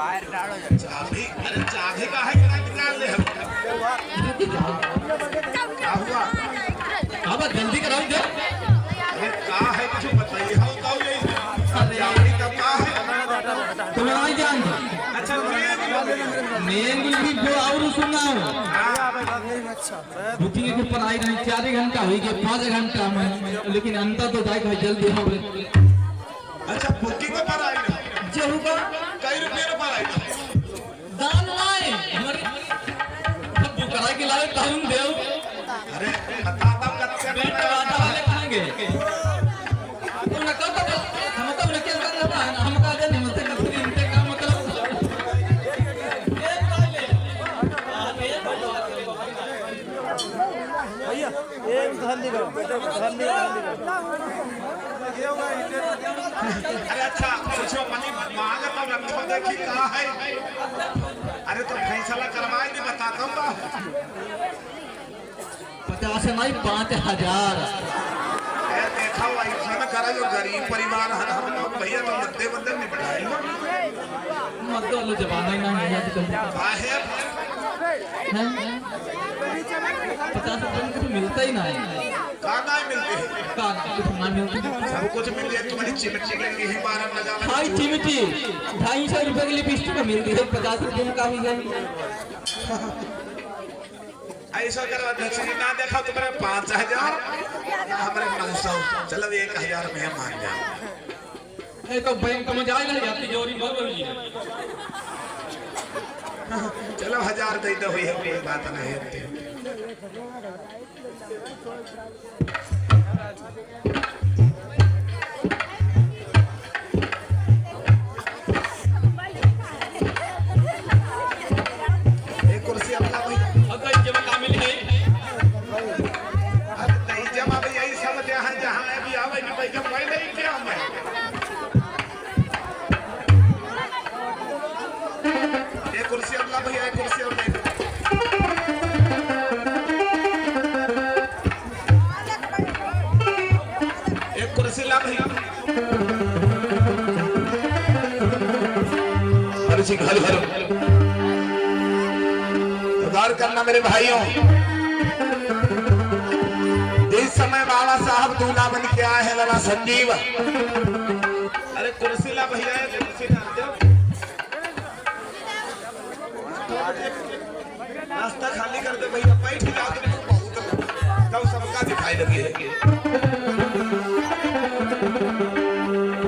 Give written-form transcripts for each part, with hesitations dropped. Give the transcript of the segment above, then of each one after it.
चाबी, अरे चाबी का है कितना निकाल ले हम। क्या हुआ? अब जल्दी कराओ दे। अरे क्या है कुछ बताइए हम तो यही चाबी का क्या है? तुम्हारा जान अच्छा मेन भी वो और सुनाओ बुकिंग के ऊपर आई नहीं 4 घंटा हुई के 5 घंटा में लेकिन अंतर तो जाए जल्दी हो। अच्छा बुकिंग पर आई ना जो होगा कई रुपये पर आई दान लाए हमारे सब बुक करा के लाए टाउन देव। अरे बता दो कच्चे बेट वादा वाले खाएंगे तुम ना कब तक हम तो उन्हें क्या करना था हम का दे नहीं मतलब कभी इनके काम मतलब भैया एक धन निकालो धन निकालो। अरे अच्छा पूछो मनी मांग तो रखो देखी कहाँ है। अरे तो फैसला करवाए नहीं बताता हूँ 50 नहीं 5000 देखा हुआ ऐसा ना करा जो गरीब परिवार है हम लोग भैया तो मध्य बंदर निपटाए मत लो जवाना ही ना है आजकल काहे 50 रुपये कुछ मिलता ही ना है काना ही मिलते हैं काना कुछ ना मिलता सब कुछ मिल जाए तुम्हारी चिमटी के लिए ही 12 लगा हाई चिमटी 250 रुपए के लिए लिपस्टिक मिलती है 50 रुपए में काफी गई। ऐसा करवा दे ना देखा तुम्हारे 5000 हमारे 900 चलो 1000 में हम मान जाओ। नहीं तो बैंक में जाए ना जाती जोरी बहुत बड़ी है। चलो 1000 दे दो हुई है कोई बात नहीं है। एक कुर्सी अपना भाई अगर जब कामिल है अब नहीं जमा भी यही सब जहाँ जहाँ भी आवे कि भाई जब मैं नहीं क्या मैं एक कुर्सी अपना भैया एक कुर्सी अपना एक कुर्सी ला भैया गौर करना मेरे भाइयों इस समय बाबा साहब दूल्हा बन के आए हैं लाला संजीव। अरे कुर्सी ला भैया कुर्सी रास्ता खाली कर दे भैया बैठ जाओ तो बहुत तब सबका दिखाई लगी है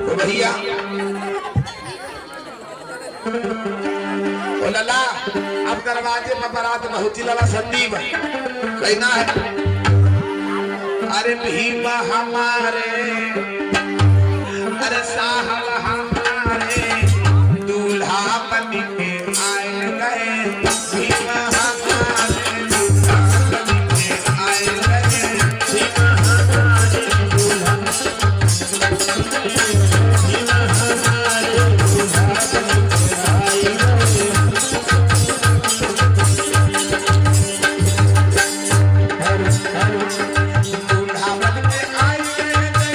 तो भैया ओ लाला अब दरवाजे पर बारात पहुंची लाला संदीप कहना है अरे भीमा हमारे अरे साहब हमारे दूल्हा बन के आए गए भीमा हमारे दूल्हा बन के आए गए भीमा हमारे दूल्हा भीमा हमारे दूल्हा बन के आए गए। दूल्हा बन के आए गए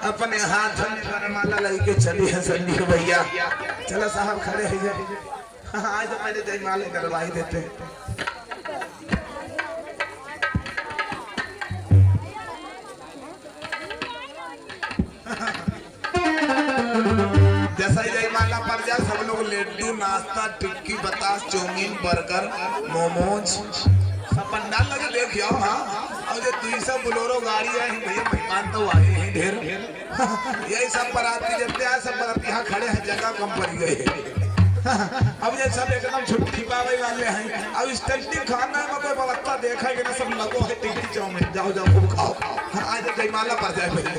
अपने हाथ में माला लेके चली है संदीप भैया। चलो साहब खड़े हैं जब आज तो पहले जयमाले करवाई देते। जैसा ही जयमाला पर जा सब लोग लड्डू नाश्ता टिक्की बतास चाउमीन बर्गर मोमोज सब पंडाल लगे देख आओ। हाँ और जो 200 बोलेरो गाड़ी है भैया मेहमान तो आए हैं ढेर। यही सब बराती जितने आए सब बराती यहाँ खड़े हैं जगह कम पड़ गए। अब ये सब एकदम छुट्टी पावे वाले हैं। अब इस टिक्की खाना में कोई व्यवस्था देखा कि ना सब लगो है टिक्की चाउमीन, जाओ जाओ खूब खाओ। आज जयमाला पर जाए पहले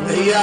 भैया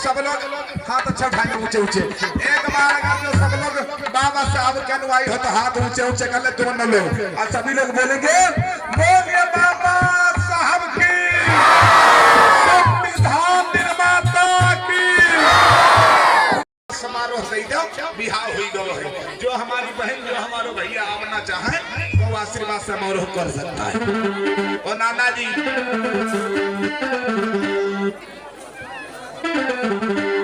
सब लोग हाथ अच्छा उठाएंगे ऊंचे ऊंचे। एक बार अगर जो सब लोग बाबा साहब के अनुयायी हो तो हाथ ऊंचे ऊंचे कर ले दोनों लोग, और सभी लोग बोलेंगे बोलिए बाबा साहब की, संविधान निर्माता की। समारोह सही दो, बिहार हुई गो है। जो हमारी बहन जो हमारे भैया आना चाहे वो आशीर्वाद समारोह कर सकता है। और नाना जी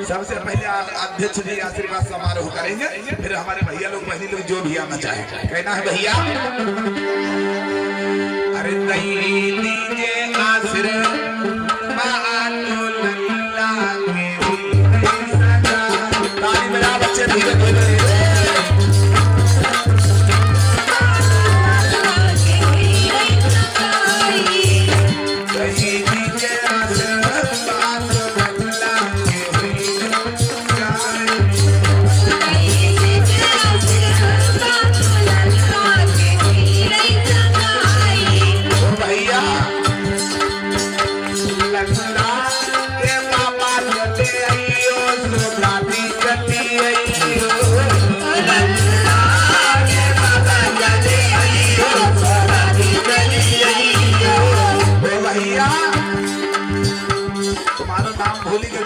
सबसे पहले अध्यक्ष जी आशीर्वाद समारोह करेंगे, फिर हमारे भैया लोग बहनी लोग जो भी आना चाहे। कहना है भैया अरे दीजिए आशीर्वाद मेरा बच्चे धीरे धीरे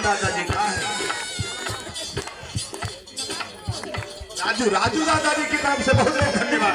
दादाजी कहाँ है? राजू राजू दादाजी की नाम से बहुत बहुत धन्यवाद।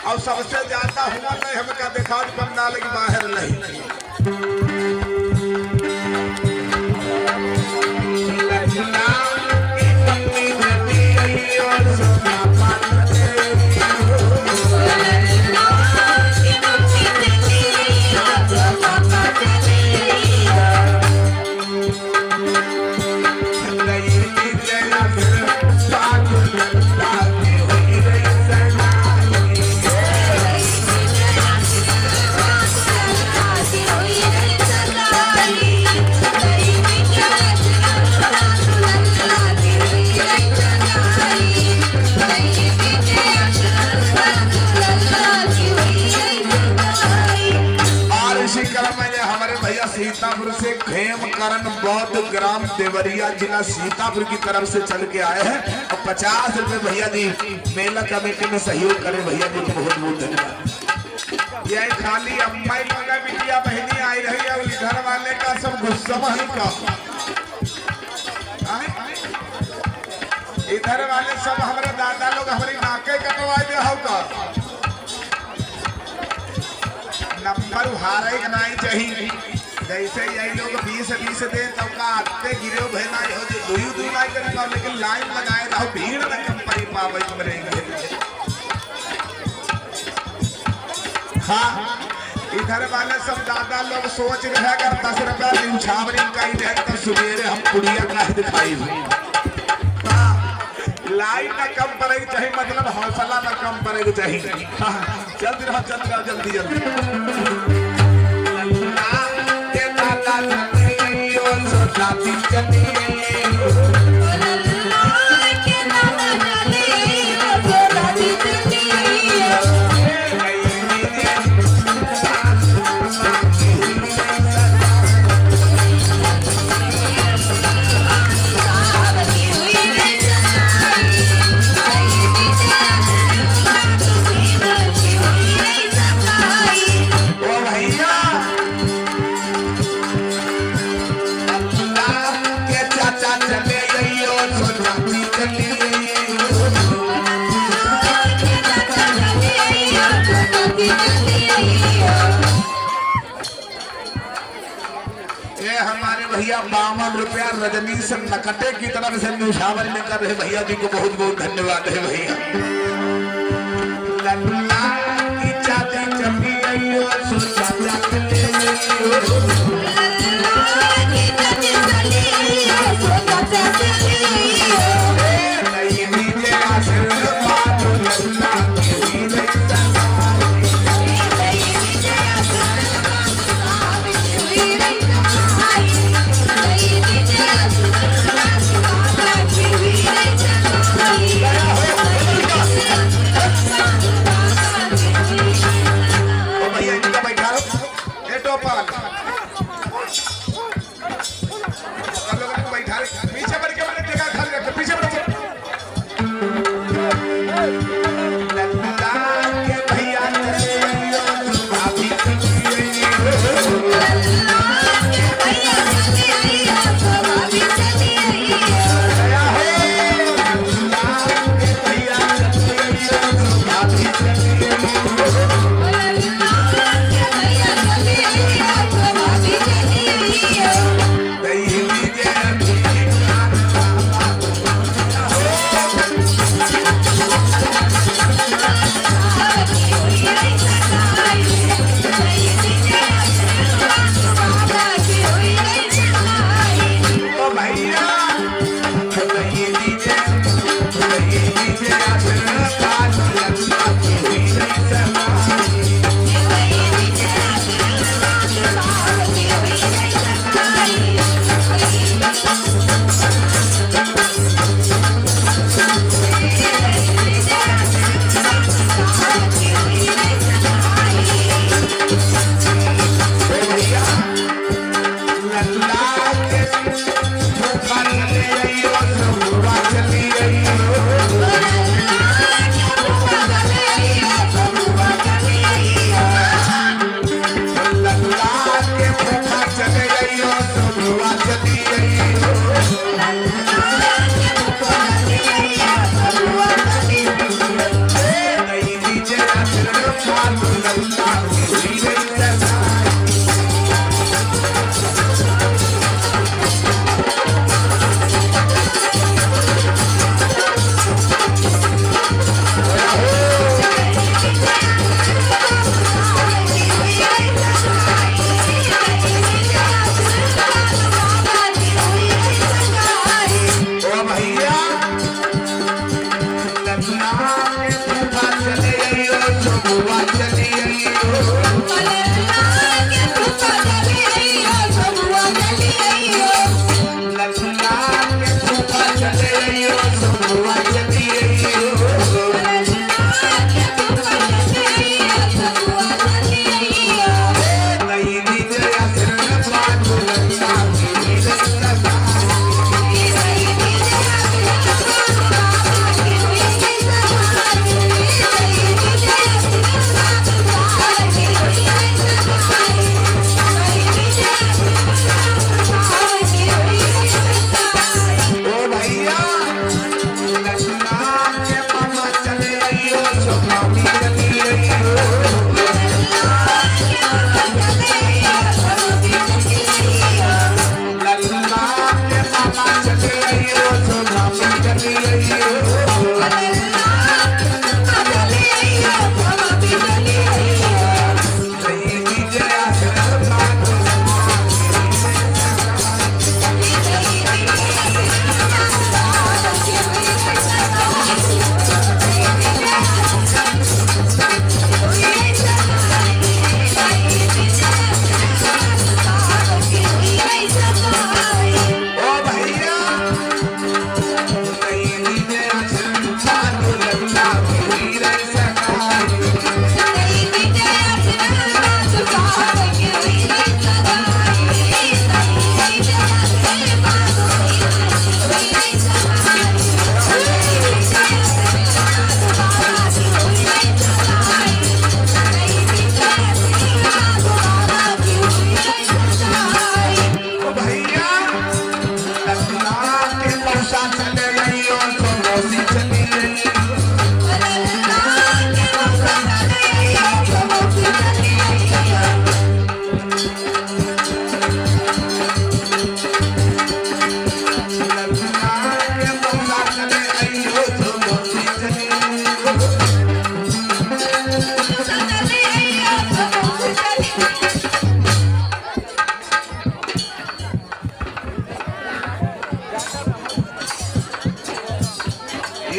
और सबसे ज्यादा हुआ नहीं हमका देखा पंडाल के बाहर नहीं सीतापुर से खेमकरण बौद्ध ग्राम देवरिया जिला सीतापुर की तरफ से चल के आए हैं और 50 रुपए भैया जी मेला कमेटी में सहयोग करे भैया जी को बहुत बहुत धन्यवाद। यह खाली अम्मा मगा बिटिया बहनी आई रही है घर वाले का सब गुस्सा ही का इधर वाले सब हमारे दादा लोग हमारी नाके कटवा दे होगा नंबर हारे का नहीं चाहिए जैसे यही लोग 20 दे तब का आते गिरे भेना हो दुई दुई लाई करेगा लेकिन लाइन लगाए रहो भीड़ न कम पड़ी पावे मरेंगे। हाँ इधर वाले सब दादा लोग सोच रहे अगर 10 रुपया न्यूछावरी का ही तो सुबेरे हम कुड़िया का दिखाई लाइन न कम पड़ेगी चाहिए मतलब हौसला न कम पड़ेगी चाहिए। जल्दी रहो जल्दी जल्दी हमारे भैया 52 रुपया रजनी से नकटे की तरफ से न्यूछावर में कर रहे भैया जी को बहुत बहुत धन्यवाद है भैया।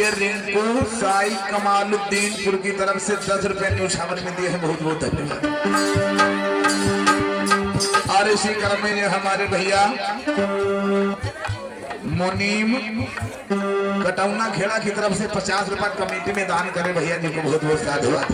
ये रिंकू साई कमालुद्दीनपुर की तरफ से 10 रुपए न्यूशावर में दिए हैं, बहुत बहुत धन्यवाद। और इसी क्रम में ये हमारे भैया मुनीम कटौना खेड़ा की तरफ से 50 रुपए कमेटी में दान करे, भैया जी को बहुत बहुत साधुवाद।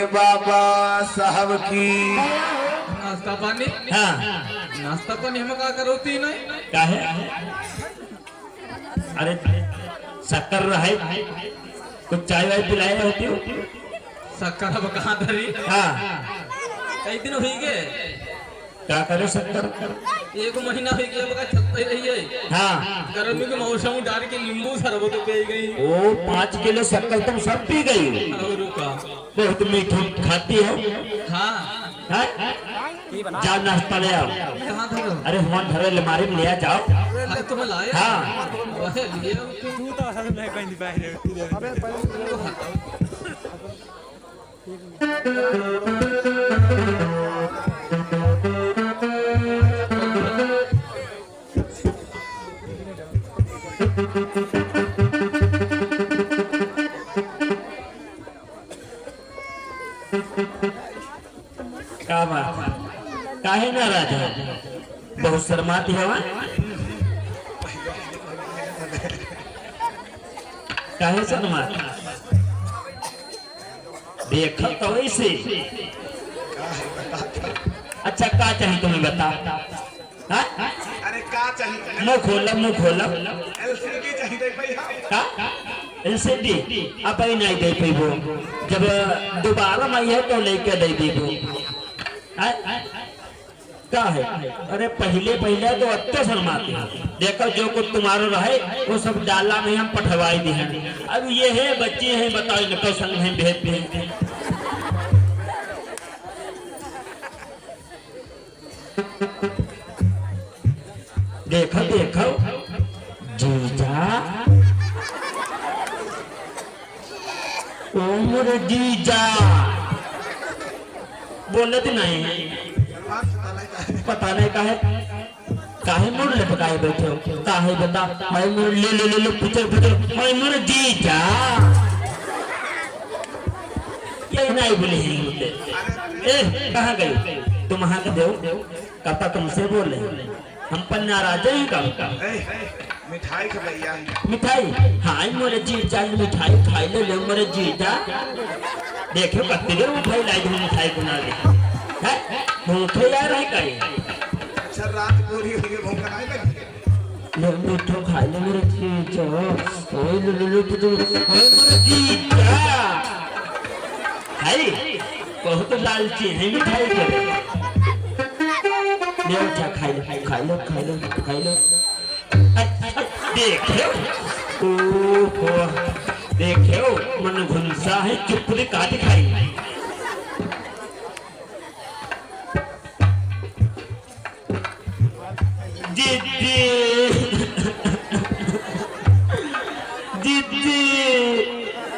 बाबा साहब की नाश्ता पानी। हाँ नाश्ता पानी हम का करोती नहीं का है? अरे शक्कर रहे कुछ चाय वाय पिलाए होती हो? शक्कर अब कहाँ धरी? हाँ कई दिन हुई गए क्या करे शक्कर? एक महीना हुई गया बका छत्ते रही है। हाँ गर्मी के मौसम डाल के नींबू शरबत पी गई। ओ 5 किलो शक्कर तुम सब पी गई। और का बहुत मीठी खाती हो। हाँ हाँ? जाओ नाश्ता ले आओ। कहाँ धरो? अरे हुआ धरे अलमारी में ले आ जाओ। अरे तुम लाए? हाँ वह लिए तू तो असल में कहीं नहीं बाहर। अबे क्या बात काहे नाराज है? बहुत शर्माती है वहाँ? काहे शर्माती? देखा तो वैसे। अच्छा क्या चाहिए तुम्हें बता? हाँ? अरे का चाहिए? मुँह खोला मुँह खोला। एलसीडी चाहिए भैया। का? एलसीडी अब ही नहीं दे पाई वो, जब दोबारा मैं है तो लेके दे दी वो। क्या है? अरे पहले पहले तो अच्छे शर्माते हैं। देखो जो कुछ तुम्हारा रहे वो सब डाला में हम पठवाई दी हैं। अब ये है बच्चे हैं बताओ इनको संग हैं भेज भेज। देखो देखो जीजा उम्र जीजा बोले तो नहीं पता नहीं काहे मुड़ लटकाए बैठे हो? काहे बता मैं मुड़ ले ले ले ले पूछो पूछो मैं मुड़ जीजा ये नहीं बोले ही मुझे। ए कहाँ गई तुम? वहाँ के देव कपा तुमसे बोले हम पर नाराज ही काम का। मिठाई का भैया मिठाई? हाँ मोरे जीजा मिठाई खाई ले मोरे जीजा। देखो कत्ती देर मिठाई लाई दूँ मिठाई को ना दे भूखे यार है कहीं। अच्छा रात पूरी हो गई भूख नहीं लगी? ले मिठो खाई ले मोरे जीजा। ओए ले ले ले तो मोरे जीजा भाई बहुत लालची है मिठाई के। ले अच्छा खाई लो खाई लो खाई लो खाई लो। देखो ओहो देखो मन घुलसा है चुप रे काट खाई। दीदी दीदी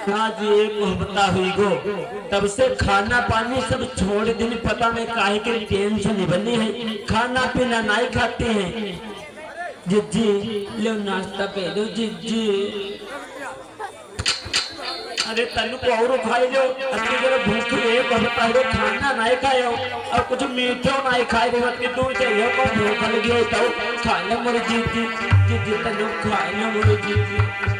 हाँ जी ये मोहब्बता हुई गो तब से खाना पानी सब छोड़ दिन पता नहीं काहे के टेंशन बनी है खाना पीना नहीं खाते हैं जिज्जी लो नाश्ता पे दो जिज्जी अरे तनु को और खाई लो अपनी जरा भूख एक बता दो खाना नहीं खायो और कुछ मीठो नहीं खाए रे मत दूर चाहिए को भूख लगी है तो खा ले मोर जिज्जी जिज्जी तनु खा ले मोर जिज्जी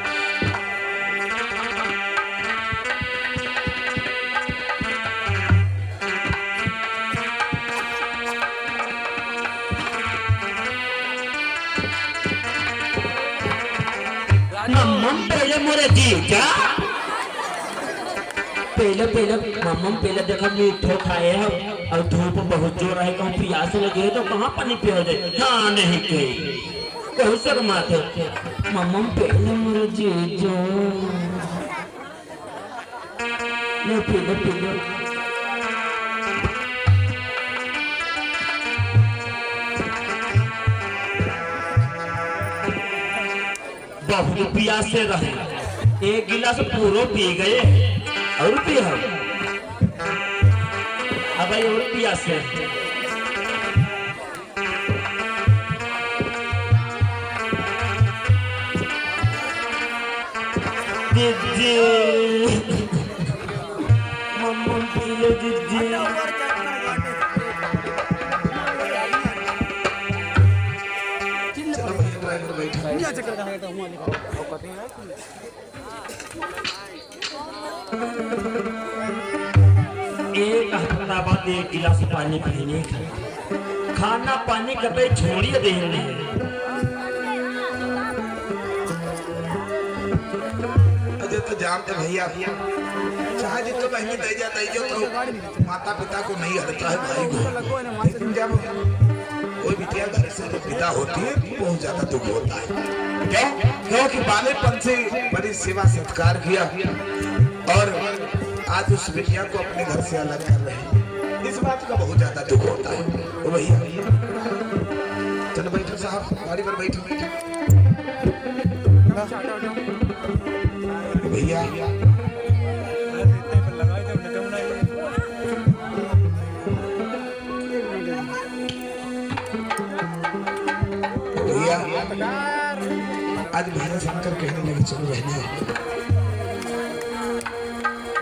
मम्मम पहले मोरे जीजा पहले मम्मम पहले देखा मीठो खाए हम और धूप बहुत जोर है कहूँ प्यास लगे तो कहाँ पानी पियो जाए हाँ नहीं कही कहू सर माथे मम्मम पहले मोरे जीजो ले पहले बहुत प्यास से रहे एक गिलास पूरा पी गए और पिया अब और प्यास से दीदी मम्मा पी लो दीदी एक हफ्ता बाद एक गिलास पानी पीने खाना पानी कभी छोड़िए देने अजय तो जानते भैया चाहे जितना बहनी दे जाता है जो तो माता पिता को नहीं हटता है भाई को लेकिन जब कोई बिटिया घर से विदा होती है बहुत ज्यादा दुख होता है क्यों क्योंकि बालेपन से बड़ी सेवा सत्कार किया और आज उस बिटिया को अपने घर से अलग कर रहे हैं इस बात का बहुत ज्यादा दुख होता है तो भैया चलो बैठो साहब गाड़ी पर बैठो भैया आज भैया शंकर कहने लगे चलो रहने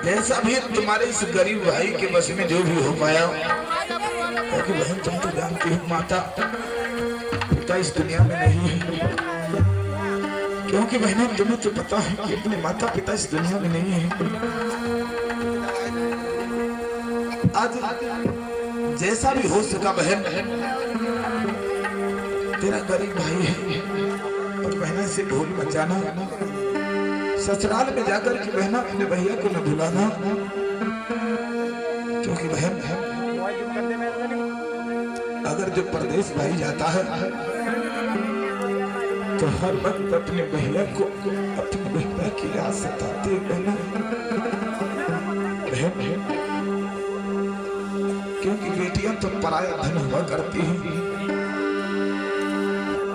जैसा भी तुम्हारे इस गरीब भाई के बस में जो भी हो पाया क्योंकि बहन तुम तो जानती हो माता पिता इस दुनिया में नहीं है क्योंकि बहन तुम्हें तो पता है कि अपने माता पिता इस दुनिया में नहीं है आज जैसा भी हो सका बहन तेरा गरीब भाई है और बहना से भूल मत जाना ससुराल में जाकर के बहना अपने भैया को न भुलाना क्योंकि बहन अगर जो परदेश भाई जाता है तो हर वक्त अपने भैया को अपने भैया की याद सताती है बहना बहन क्योंकि बेटियां तो पराया धन हुआ करती हैं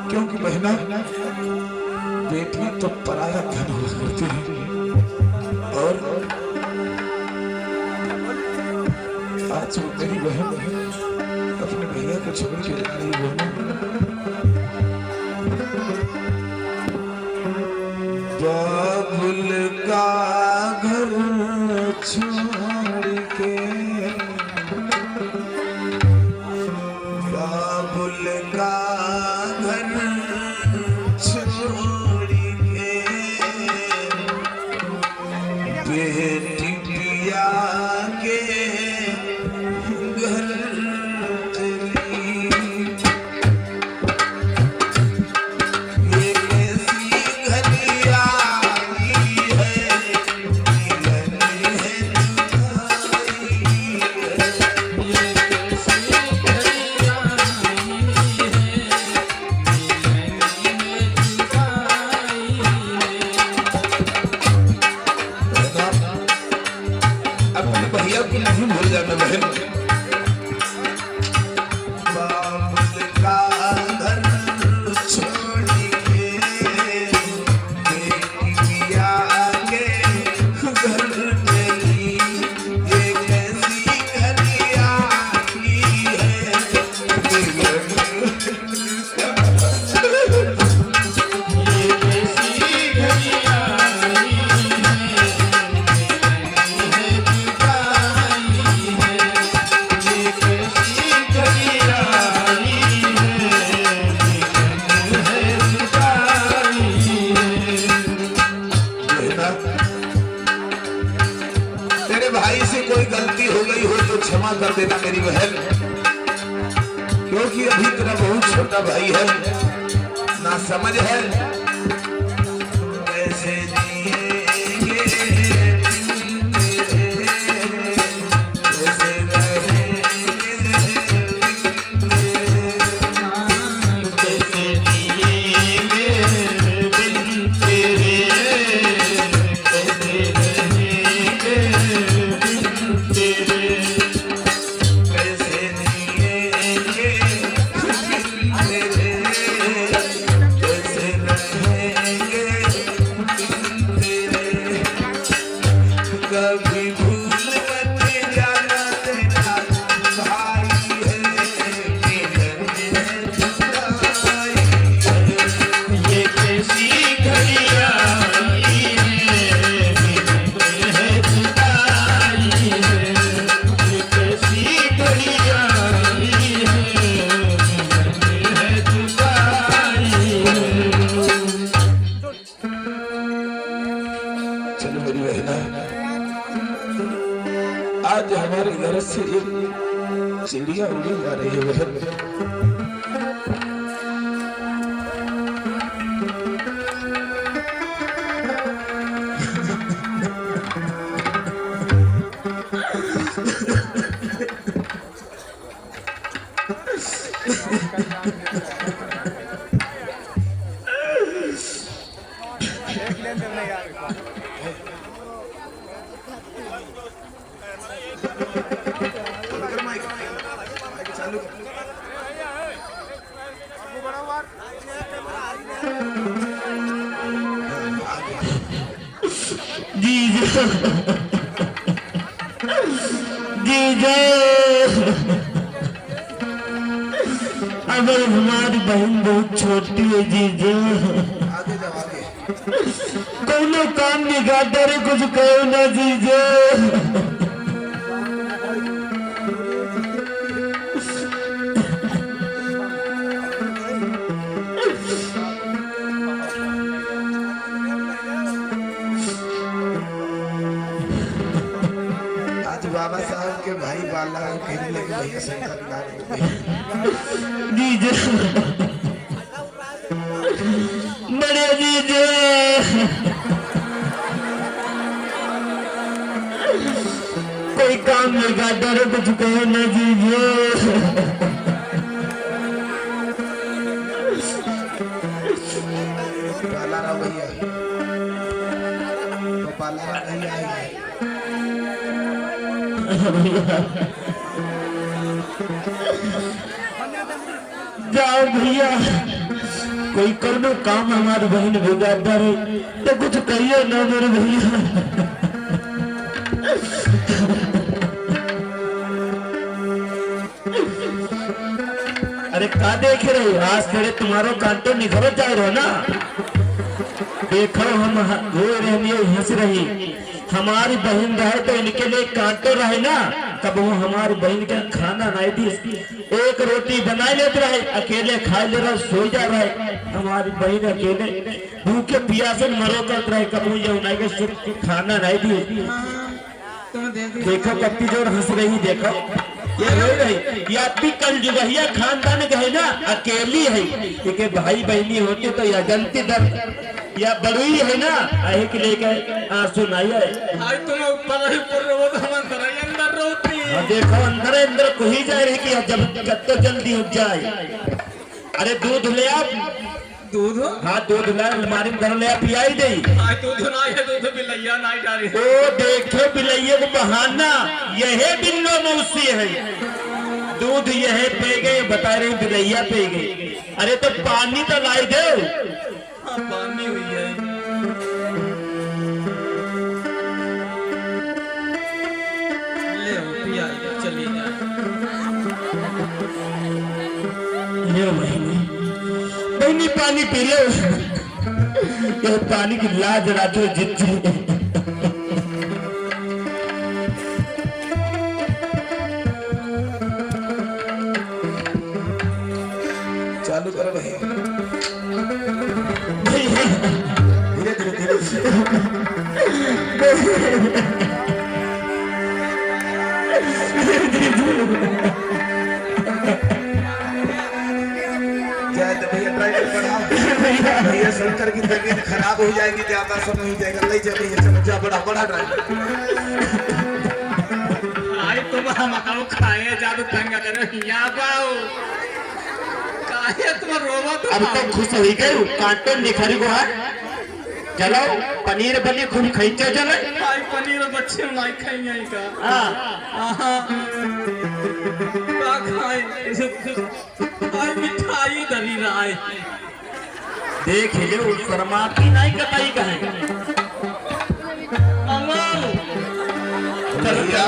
क्योंकि बहना बेटियां तो पराया धन हुआ करती हैं और आज वो मेरी बहन अपने भैया को छोड़ के जा रही है बाबुल का घर छोड़ के बाबुल का घर छोड़ के बेटी पिया के घर है क्षमा कर देना मेरी बहन, क्योंकि अभी तेरा बहुत छोटा भाई है, ना समझ है। कैसे जिएंगे कैसे रहेंगे, कैसे जिएंगे बिन तेरे, कैसे रहेंगे बिन तेरे। कैसे जिएंगे बिन तेरे, कैसे रहेंगे बिन तेरे। कभी भूल मत जाना तेरा भाई है, मिलन है जुदाई है। ये कैसी घड़ियाँ आई हैं, मिलन है जुदाई है। ये कैसी घड़ियाँ आई हैं, मिलन है जुदाई है। चलो मेरी बहना, आज हमारे घर से एक चिड़िया उड़ी आ रही है बहन। जीजा, जीजा, अगर हमारी बहन बहुत छोटी है जीजा, आगे जाओ आगे। कोनो काम बिगाड़ता रे, कुछ कहो ना जीजा। आज बाबा साहब के भाई बाला खेलने लगे भैया शंकर नारायण। जीजा, बड़े जीजा, कोई काम बिगाड़ता रे, कुछ कहो ना जीजा। बाला राव भैया तो बाला राव नहीं आएंगे। जाओ भैया, कोई करो काम हमारी बहन बिगाड़ता रहे तो कुछ कहिए ना मेरे भैया। अरे का देख रहे हो, आज तेरे तुम्हारो कांटो निखर जा रहे हो ना। देखो हम रो रही हंस रही, हमारी बहन रहे तो इनके लिए कांटो रहे ना। कब वो हमारी बहन का खाना नहीं दी, एक रोटी बनाए लेते रहे, अकेले खा ले रहे, सो जा रहे। हमारी बहन अकेले भूखे प्यासे मरो करते रहे, कब ये उन्हें के सिर्फ खाना नहीं दी। देखो कत्ती जोर हंस रही, देखो ये रो रही। या भी कल जुगहिया खानदान गए ना, अकेली है, क्योंकि भाई बहनी होती तो या जनती दर या बड़ुई है ना, आए के लेकर आंसू नहीं आए। आज तुम ऊपर ही पूर रहो तो हम अंदर ही अंदर रोती। देखो अंदर अंदर को ही जा रही कि जब तो जल्दी हो जाए। अरे दूध ले आप, दूध हाँ दूध ला, हमारी घर ले आप पियाई दे। आज दूध ना है, दूध बिलैया ना डाली। ओ देखो बिलैया को बहाना, यही बिल्लो मौसी है। दूध यही पे गए, बता रहे बिलैया पे गई। अरे तो पानी तो लाई दे। हाँ पानी हुई है। ले पिया चली जाए। ले बहनी पानी पी लो, ये पानी की लाज राजो जितनी। चालू करो भैया, धीरे धीरे धीरे। धीरे कर की तबीयत खराब हो जाएगी, ज्यादा समय हो जाएगा, ले चलिए चलो जा, बड़ा बड़ा ड्राइवर आई तुम हम आओ खाए जादू तंग करो यहाँ पाओ काहे तुम रोवा तो अब तो खुश हो गए कांटो निखर गो है। चलो पनीर बनी खूब खींचो चलो। आई पनीर बच्चे नहीं खाएंगे का हाँ का खाए आई मिठाई दली राय देख ले शर्माती नहीं कतई कहे। अमल भैया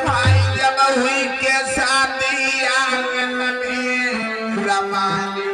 भाई जब हुई के शादी आंगन में रमानी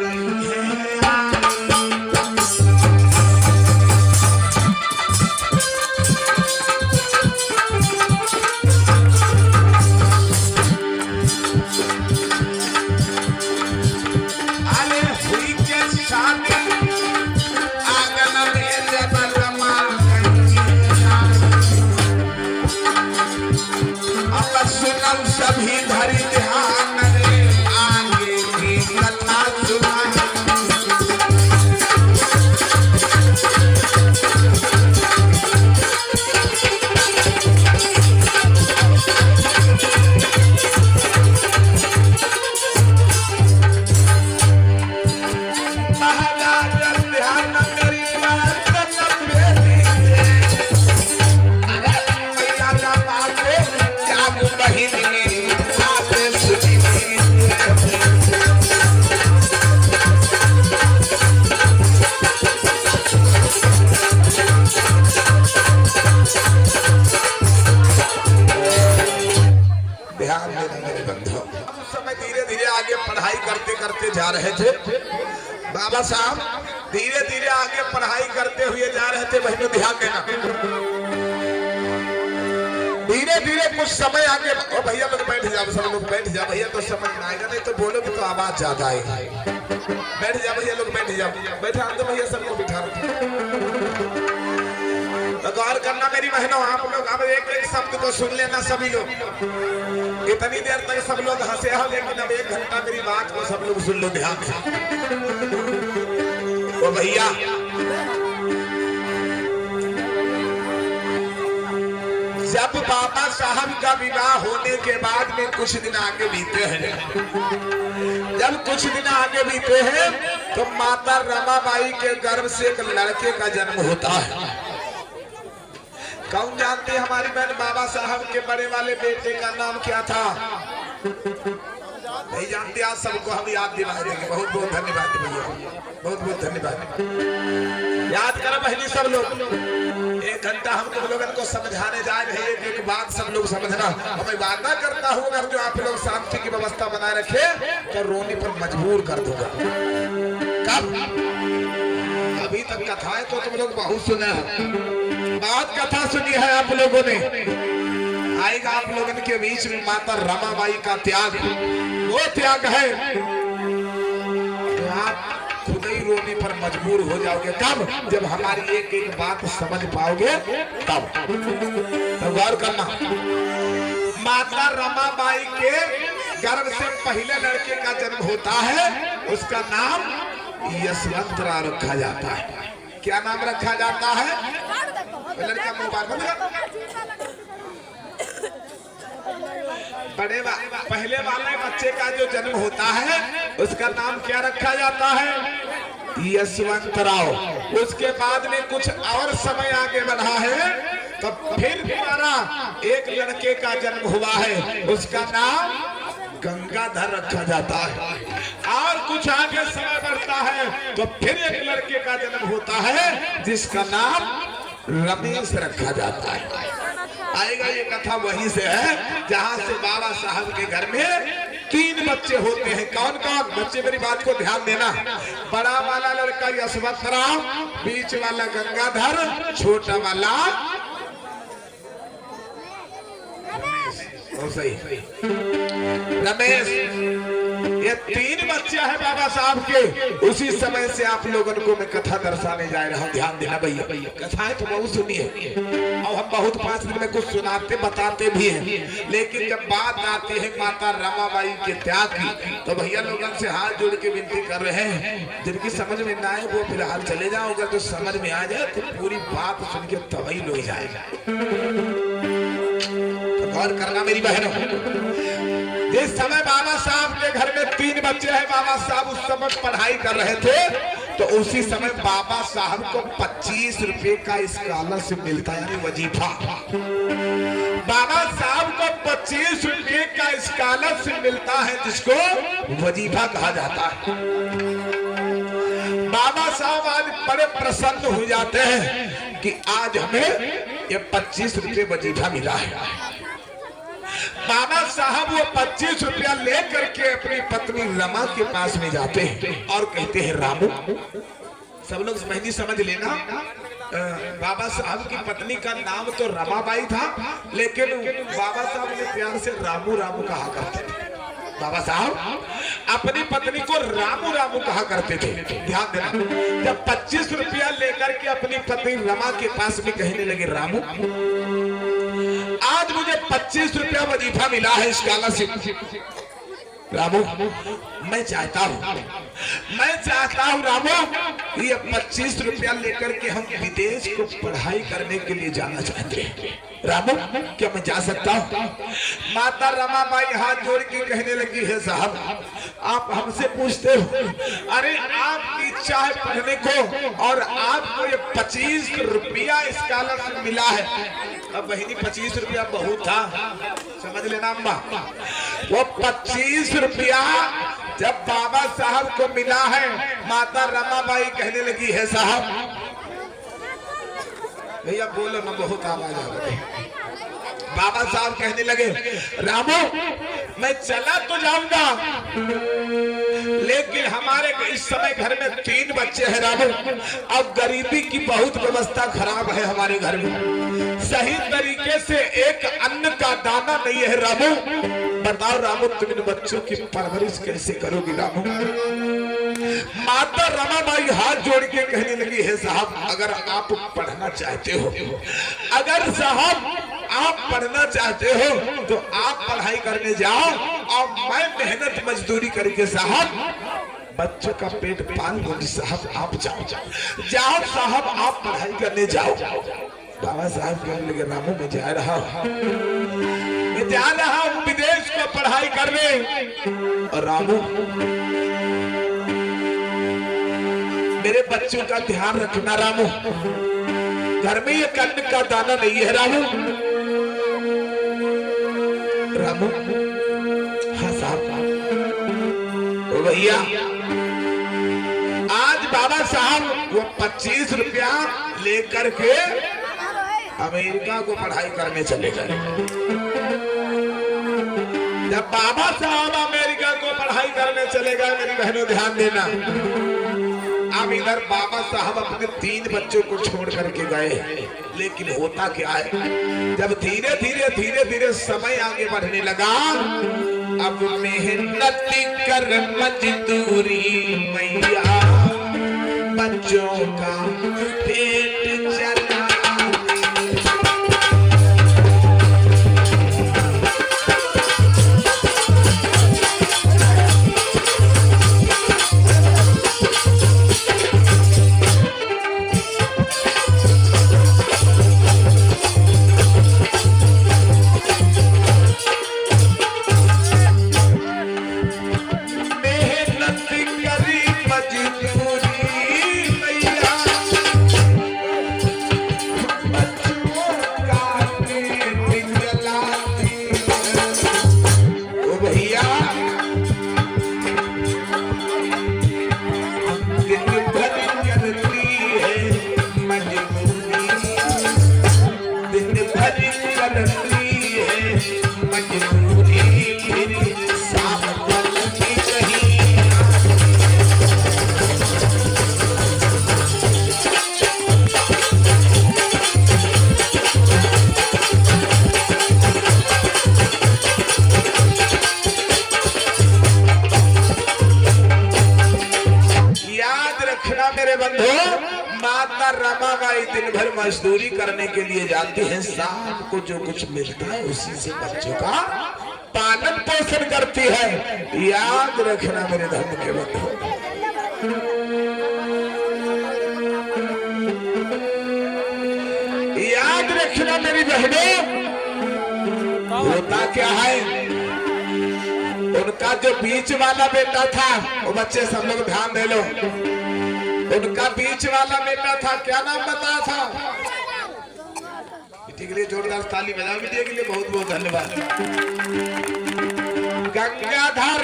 सभी धरी ध्यान रे आगे की कथा सुना। महाराज ध्यान मेरी बात करते जा रहे थे बाबा साहब, धीरे धीरे आगे पढ़ाई करते हुए जा रहे थे। बहनों ध्यान देना, धीरे धीरे कुछ समय आगे। ओ भैया लोग बैठ जाओ, सब लोग बैठ जाओ भैया, तो समझ में आएगा, नहीं तो बोलोगे तो आवाज ज्यादा आएगी। बैठ जाओ भैया लोग, बैठ जाओ, बैठा दो भैया, सबको बिठा दो। तो गौर करना मेरी बहनों, आप लोग अब एक एक शब्द को सुन लेना सभी लोग। इतनी देर तक सब लोग हंसे हो, लेकिन अब 1 घंटा मेरी बात को सब लोग सुन लो ध्यान से। ओ भैया जब बाबा साहब का विवाह होने के बाद में कुछ दिन आगे बीते हैं, जब कुछ दिन आगे बीते हैं तो माता रमाबाई के गर्भ से एक लड़के का जन्म होता है। कौन जानते हैं हमारी बहन, बाबा साहब के बड़े वाले बेटे का नाम क्या था? नहीं जानते? आज सबको हम याद दिला देंगे। बहुत बहुत धन्यवाद भैया, बहुत बहुत धन्यवाद। याद करो बहनी सब लोग। 1 घंटा हम तुम लोगों को समझाने जा रहे हैं, एक बात सब लोग समझना। मैं वादा करता हूँ अगर जो आप लोग शांति की व्यवस्था बनाए रखे तो रोने पर मजबूर कर दूंगा। कब? अभी तक कथाएं तो तुम लोग बहुत सुना है, बहुत कथा सुनी है आप लोगों ने। आएगा आप लोगों के बीच में माता रमाबाई का त्याग, वो त्याग है तो आप खुद ही रोने पर मजबूर हो जाओगे। कब? जब हमारी एक एक बात समझ पाओगे तब। तो गौर करना, माता रमाबाई के गर्भ से पहले लड़के का जन्म होता है, उसका नाम यशवंतराव रखा जाता है। क्या नाम रखा जाता है? लड़का मोबाइल बंद कर। पहले वाले बच्चे का जो जन्म होता है उसका नाम क्या रखा जाता है? यशवंतराव। उसके बाद में कुछ और समय आगे बढ़ा है तो फिर हमारा एक लड़के का जन्म हुआ है, उसका नाम गंगाधर रखा जाता है। और कुछ आगे समय बढ़ता है तो फिर एक लड़के का जन्म होता है जिसका नाम रमेश रखा जाता है। आएगा ये कथा वहीं से है जहां से बाबा साहब के घर में 3 बच्चे होते हैं। कौन कौन बच्चे? मेरी बात को ध्यान देना। बड़ा वाला लड़का यशवंतराव, बीच वाला गंगाधर, छोटा वाला रमेश। ये 3 बच्चे हैं बाबा साहब के। उसी समय से आप लोगों को मैं कथा दर्शाने जा रहा हूँ, ध्यान देना भैया। कथाएं तो बहुत सुनी है और हम बहुत 5 दिन में कुछ सुनाते बताते भी हैं, लेकिन जब बात आती है माता रमाबाई के त्याग की तो भैया लोगों से हाथ जोड़ के विनती कर रहे हैं, जिनकी समझ में ना आए वो फिलहाल चले जाओ, अगर जो समझ में आ जाए तो पूरी बात सुन के तबाही लो जाएगा। तो गौर करना मेरी बहनों, जिस समय बाबा साहब के घर में 3 बच्चे हैं, बाबा साहब उस समय पढ़ाई कर रहे थे, तो उसी समय बाबा साहब को 25 रुपए का स्कॉलरशिप मिलता है, यानी वजीफा। बाबा साहब को 25 रुपए का स्कॉलरशिप मिलता है, जिसको वजीफा कहा जाता है। बाबा साहब आज बड़े प्रसन्न हो जाते हैं कि आज हमें ये 25 रुपए वजीफा मिला है। बाबा साहब वो 25 रुपया लेकर के अपनी पत्नी रमा के पास में जाते हैं और कहते हैं रामू, सब लोग मेहंदी समझ लेना, बाबा साहब की पत्नी का नाम तो रमाबाई था, लेकिन बाबा साहब ने प्यार से रामू रामू कहा करते थे। बाबा साहब अपनी पत्नी को रामू रामू कहा करते थे। ध्यान देना, जब 25 रुपया लेकर के अपनी पत्नी रमा के पास में कहने लगे रामू, आज मुझे 25 रुपया वजीफा मिला है स्कॉलरशिप। रामू मैं चाहता हूँ रामू, ये 25 रुपया लेकर के हम विदेश को पढ़ाई करने के लिए जाना चाहते हैं। रामू क्या मैं जा सकता हूँ? माता रमाबाई हाथ जोड़ के कहने लगी है साहब आप हमसे पूछते हो, अरे आपकी इच्छा है पढ़ने को और आपको ये 25 रुपया स्कॉलरशिप मिला है। अब बहनी 25 रुपया बहुत था, समझ लेना अम्मा, वो 25 रुपया जब बाबा साहब को मिला है, माता रमाबाई कहने लगी है साहब, भैया बोलो ना बहुत आवाज आ रही है। बाबा साहब कहने लगे रामू मैं चला तो जाऊंगा, लेकिन हमारे इस समय घर में 3 बच्चे हैं रामू, अब गरीबी की बहुत व्यवस्था खराब है हमारे घर में, सही तरीके से एक अन्न का दाना नहीं है रामू। बताओ रामू तुम इन बच्चों की परवरिश कैसे करोगी रामू? माता रमाबाई हाथ जोड़ के कहने लगी है साहब अगर आप पढ़ना चाहते हो, अगर साहब आप पढ़ना चाहते हो तो आप पढ़ाई करने जाओ और मैं मेहनत मजदूरी करके साहब बच्चों का पेट पाल लूंगी। साहब आप जाओ साहब आप पढ़ाई करने जाओ। बाबा साहब कहने लगे रामू मैं जा रहा हूँ विदेश को पढ़ाई करने, और रामू मेरे बच्चों का ध्यान रखना रामू, घर में ये अन्न का दाना नहीं है रामू। रामू हाँ साहब भैया, आज बाबा साहब वो 25 रुपया लेकर के अमेरिका को पढ़ाई करने चले गए। जब बाबा साहब अमेरिका को पढ़ाई करने चले गए, मेरी बहनों ध्यान देना, अब इधर बाबा साहब अपने 3 बच्चों को छोड़ करके गए, लेकिन होता क्या है जब धीरे धीरे समय आगे बढ़ने लगा, अब मेहनत कर मजदूरी मैया बच्चों का पेट चला। माई दिन भर मजदूरी करने के लिए जाती है, शाम को जो कुछ मिलता है उसी से बच्चों का पालन पोषण करती है। याद रखना मेरे धर्म के बंधु, याद रखना मेरी बहनों। होता क्या है, उनका जो बीच वाला बेटा था, वो बच्चे सब लोग ध्यान दे लो, उनका बीच वाला बेटा था, क्या नाम बताया था? बेटी के लिए जोरदार ताली बजाओ, बेटी के लिए बहुत बहुत धन्यवाद। गंगाधर।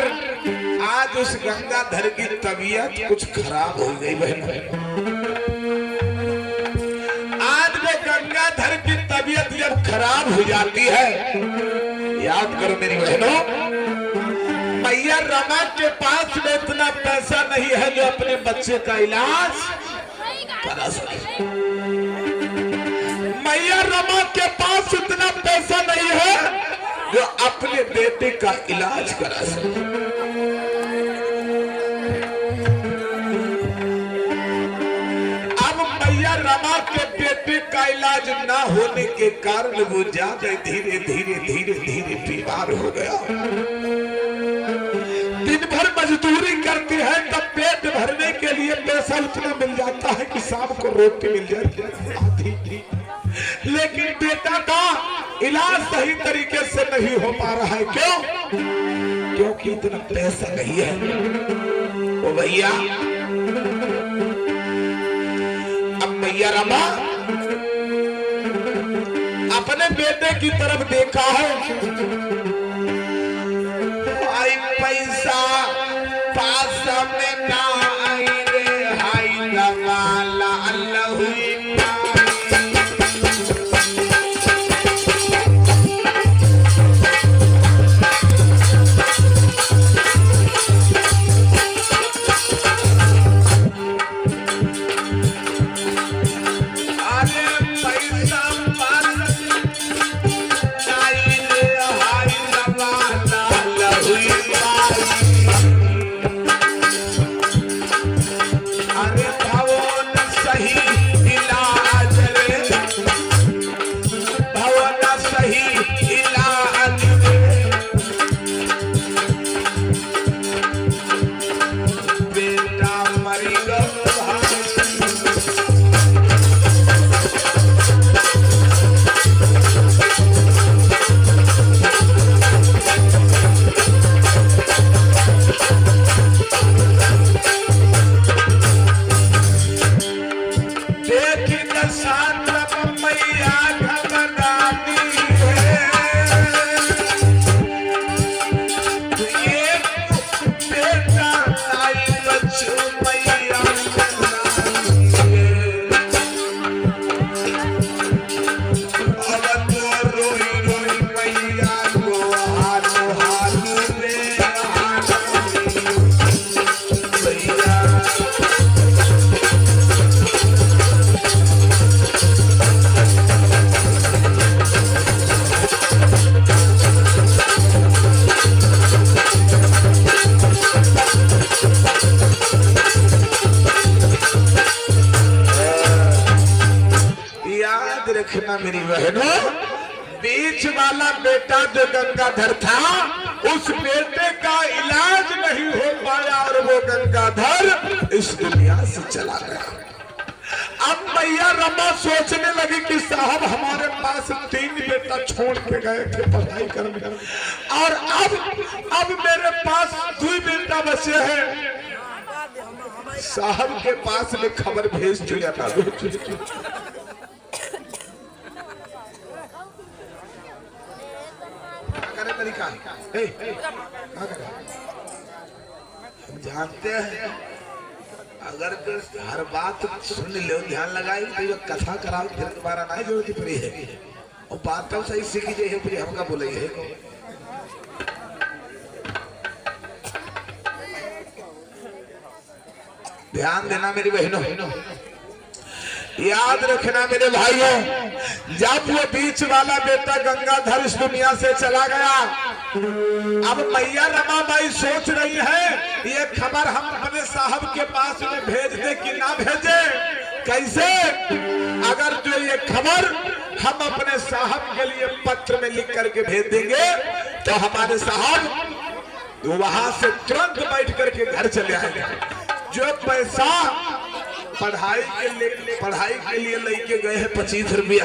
आज उस गंगाधर की तबीयत कुछ खराब हो गई बहनों। आज वो गंगाधर की तबीयत जब खराब हो जाती है, याद करो मेरी बहनों, मैया रमा के पास में इतना पैसा नहीं है जो अपने बच्चे का इलाज करा सके। मैया रमा के पास इतना पैसा नहीं है जो अपने बेटे का इलाज करा सके। अब मैया रमा के बेटे का इलाज ना होने के कारण वो ज्यादा धीरे धीरे धीरे धीरे बीमार हो गया। दिन भर मजदूरी करती है, तब पेट भरने के लिए पैसा उतना मिल जाता है कि शाम को रोटी मिल जाती है, लेकिन बेटा का इलाज सही तरीके से नहीं हो पा रहा है। क्यों? क्योंकि इतना पैसा नहीं है। ओ भैया, अब मैया रमा अपने बेटे की तरफ देखा है, पैसा पास में ना आई रे, हाय नवाला अल्लाह हुई। रखना मेरी बहनों, बीच वाला बेटा जो गंगाधर था, उस बेटे का इलाज नहीं हो पाया और वो गंगाधर इस दुनिया से चला गया। अब मैया रमा सोचने लगी कि साहब हमारे पास 3 बेटा छोड़ के गए थे पढ़ाई करने, और अब मेरे पास 2 बेटा बचे हैं। साहब के पास में खबर भेज दिया था, तरीका हम जानते हैं, अगर हर बात सुन लो ध्यान लगाई तो कथा कराओ फिर दोबारा नहीं जरूरत पड़ी है, और बात तो सही सीखी जाए फिर हमका बोले है। ध्यान देना मेरी बहनों, याद रखना मेरे भाइयों, जब वो बीच वाला बेटा गंगाधर इस दुनिया से चला गया, अब मैया रमाबाई सोच रही है ये खबर हम अपने साहब के पास में भेज दे कि ना भेजे। कैसे? अगर जो ये खबर हम अपने साहब के लिए पत्र में लिख करके भेज देंगे तो हमारे साहब वहां से तुरंत बैठ करके घर चले आएंगे। जो पैसा पढ़ाई के लिए लेके गए हैं 25 रुपया,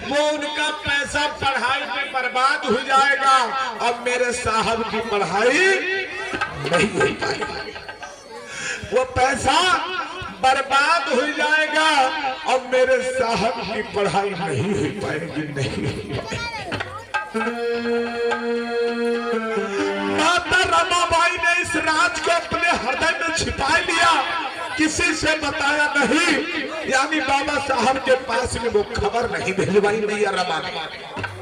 वो उनका पैसा पढ़ाई में बर्बाद हो जाएगा और मेरे साहब की पढ़ाई नहीं हो पाएगी। वो पैसा बर्बाद हो जाएगा और मेरे साहब की पढ़ाई नहीं हो पाएगी, नहीं हो पाएगी। माता रमाबाई ने इस राज को अपने हृदय में छिपा लिया, किसी से बताया नहीं, यानी बाबा साहब के पास में वो खबर नहीं भिजवाई मैया रमा।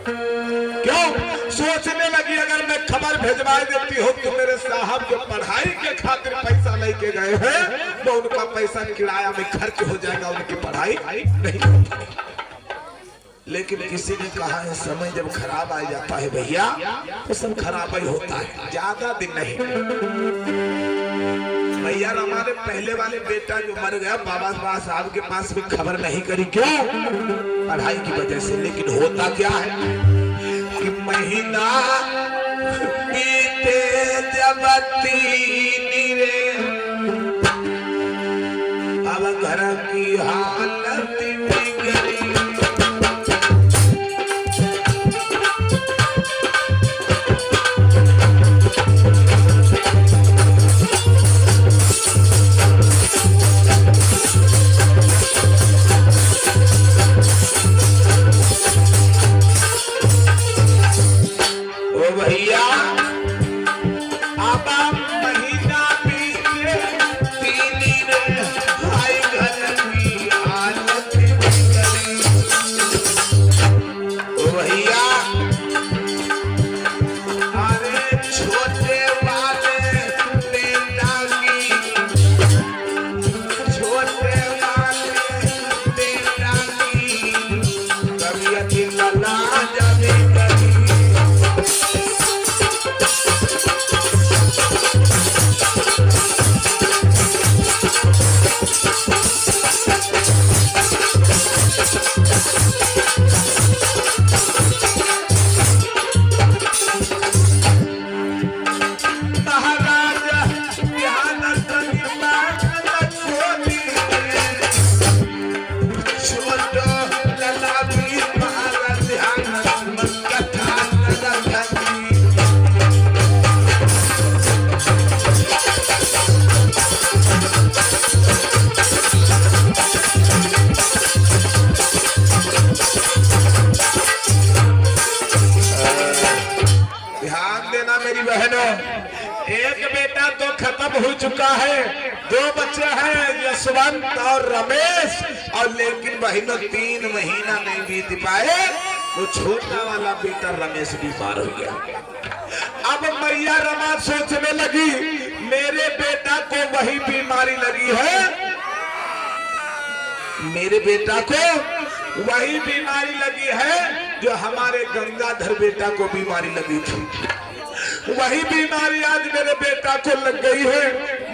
क्यों? सोचने लगी अगर मैं खबर भिजवा देती हूँ तो मेरे साहब जो पढ़ाई के खातिर पैसा लेके गए हैं तो उनका पैसा किराया में खर्च हो जाएगा, उनकी पढ़ाई नहीं होगी। लेकिन किसी ने कहा है समय जब खराब आ जाता है भैया तो सब खराब ही होता है, ज्यादा दिन नहीं। भैया हमारे पहले वाले बेटा जो मर गया बाबा साहब के पास में खबर नहीं करी, क्यों? पढ़ाई की वजह से। लेकिन होता क्या है कि महीना बीते जब 3 रे अब घर की हालत बिगड़ी। एक बेटा तो खत्म हो चुका है, 2 बच्चे हैं यशवंत और रमेश, और लेकिन बहनों 3 महीना नहीं बीत पाए वो छोटा वाला बेटा रमेश बीमार हो गया। अब मैया रमा सोचने लगी मेरे बेटा को वही बीमारी लगी है, मेरे बेटा को वही बीमारी लगी है जो हमारे गंगाधर बेटा को बीमारी लगी थी, वही बीमारी आज मेरे बेटा को लग गई है।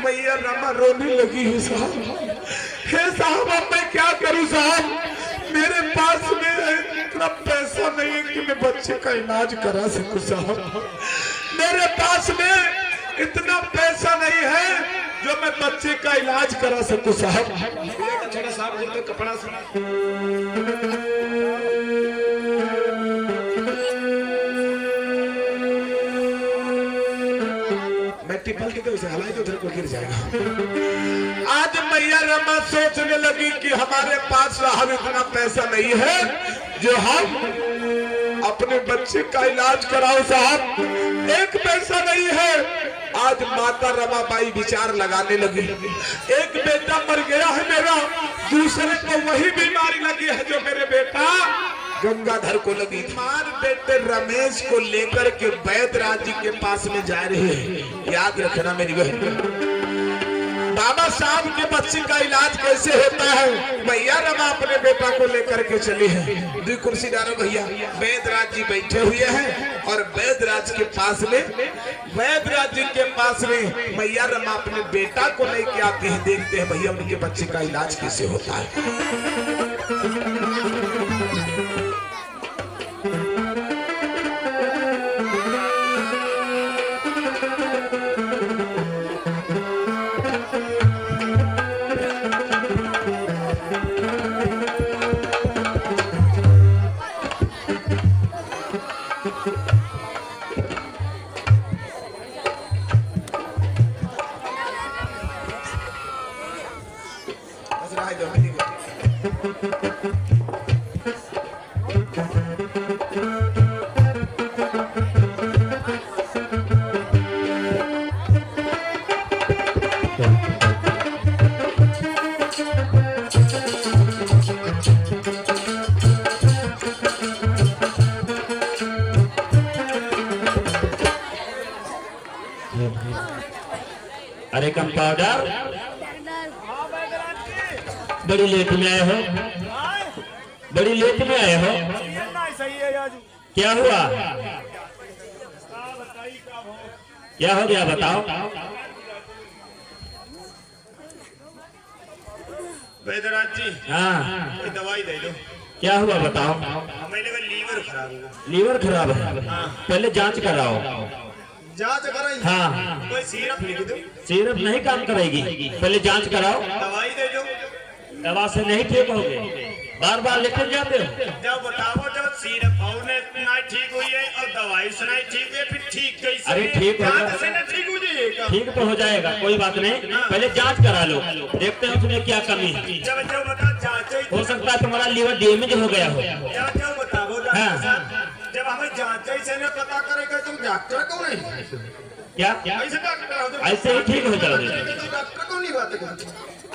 मैया रमा रोने लगी है साहब, हे साहब अब मैं क्या करूं साहब, मेरे पास में इतना पैसा नहीं है कि मैं बच्चे का इलाज करा सकूं साहब, मेरे पास में इतना पैसा नहीं है जो मैं बच्चे का इलाज करा सकूं साहब। छोटा साहब कपड़ा टिपल के तो उसे हलाई तो उधर को गिर जाएगा। आज मैया रमा सोचने लगी कि हमारे पास साहब इतना पैसा नहीं है जो हम अपने बच्चे का इलाज कराओ साहब, एक पैसा नहीं है। आज माता रमाबाई विचार लगाने लगी, एक बेटा मर गया है मेरा, दूसरे को वही बीमारी लगी है जो मेरे बेटा गंगाधर को लगी। मार बेटे रमेश को लेकर के वैद्यराज जी के पास में जा रही है। याद रखना मेरी बहन, बाबा साहब के बच्चे का इलाज कैसे होता है। भैया रमा अपने बेटा को लेकर के चली है। 2 कुर्सी डालो भैया। वैद्यराज जी बैठे हुए हैं और वैद्यराज वैदराज के पास में, वैदराज जी के पास में मैया रमा अपने बेटा को लेके आते हैं। देखते हैं भैया उनके बच्चे का इलाज कैसे होता है। अरे कंपाउंडर, बड़ी लेट में आए हो, बड़ी लेट में आए हो। क्या हुआ, क्या हो गया बताओ। वैद्यराज जी, हाँ कोई दवाई दे दो। क्या हुआ बताओ। मेरे का लीवर खराब हुआ। लीवर खराब है, पहले जांच कराओ। जांच कराई? हाँ। कोई सिरप लिख दो। सिरप नहीं काम करेगी, पहले जांच कराओ। दवाई दे दो। दवा से नहीं ठीक होगे, बार बार लेकर जाते हो। जब बताओ, जब सिरप और नहीं ठीक हुई है और दवाई से नहीं ठीक है, फिर ठीक कैसे? अरे ठीक हो जांच से नहीं ठीक हो जाएगा। ठीक तो हो जाएगा, कोई बात नहीं, पहले जांच करा लो, देखते हैं उसमें क्या कमी है। जब बता जांच हो सकता है तुम्हारा लीवर डैमेज हो गया हो। जब बताओ डॉक्टर साहब, जब हमें जांच से न पता करेगा तुम डॉक्टर कौन है? क्या ऐसे डॉक्टर हो? ऐसे ही ठीक हो जाओगे, डॉक्टर कौन नहीं बात करते?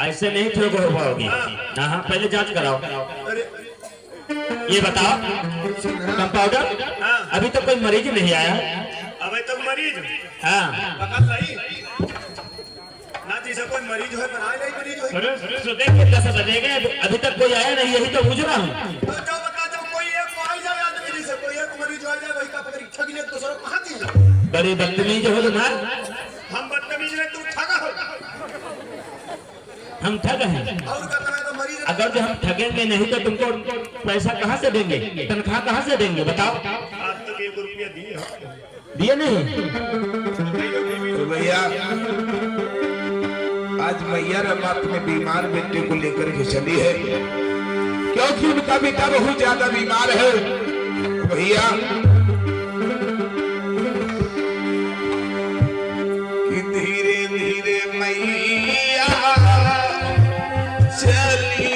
ऐसे नहीं ठीक हो पाओगी। हाँ पहले जांच कराओ। अरे ये बताओ कंपाउंडर, अभी तो कोई मरीज नहीं आया। अबे तो मरीज हाँ पकड़ लाई ना, जैसे कोई मरीज है बना ले मरीज है। देखिए 10 बजेंगे, अभी तक कोई आया नहीं, यही तो पूछ रहा हूँ। तो जो बता, जो कोई एक आ जाए आदमी, जैसे कोई एक मरीज आ जाए, वही का परीक्षा के लिए तो सर कहाँ की? बड़ी बदतमीज हो तुम्हार। हम बदतमीज नहीं, तू ठगा हो। हम ठग हैं, और कहता है तो मरीज। अगर जो हम ठगेंगे नहीं तो तुमको पैसा कहाँ से देंगे, तनख्वाह कहाँ से देंगे बताओ। आज तक 1 रुपया दिए नहीं। तो भैया आज मैया रमा अपने बीमार बेटे को लेकर के चली है, क्योंकि उनका बेटा बहुत ज्यादा बीमार है। भैया कि धीरे धीरे मैया चली